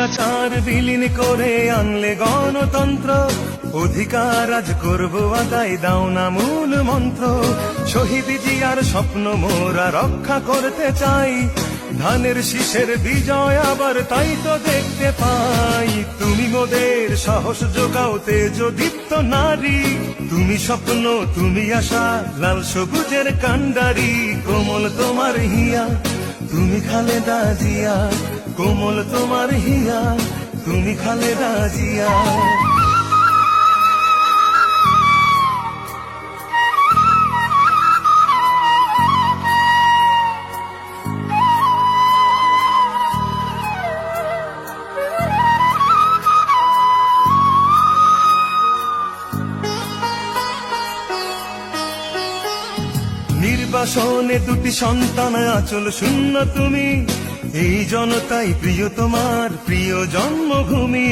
স্বৈরাচার বিলীন করে আনলে গণতন্ত্র, অধিকার আজ করবো আদায়, দাও না মূল মন্ত্র। শহীদ জিয়ার স্বপ্ন মোরা রক্ষা করতে চাই, ধানের শীষের বিজয় আবার তাই তো দেখতে পাই। তুমি মোদের সাহস যোগাও, তেজ দীপ্ত নারী, তুমি স্বপ্ন তুমি আশা, লাল সবুজের কান্ডারি। কোমল তোমার হিয়া, তুমি খালেদা জিয়া, কোমল তোমার হিয়া, তুমি খালেদা জিয়া। নির্বাসনে দুটি সন্তান আচল শূন্য তুমি, এই জনতাই প্রিয় তোমার প্রিয় জন্মভূমি।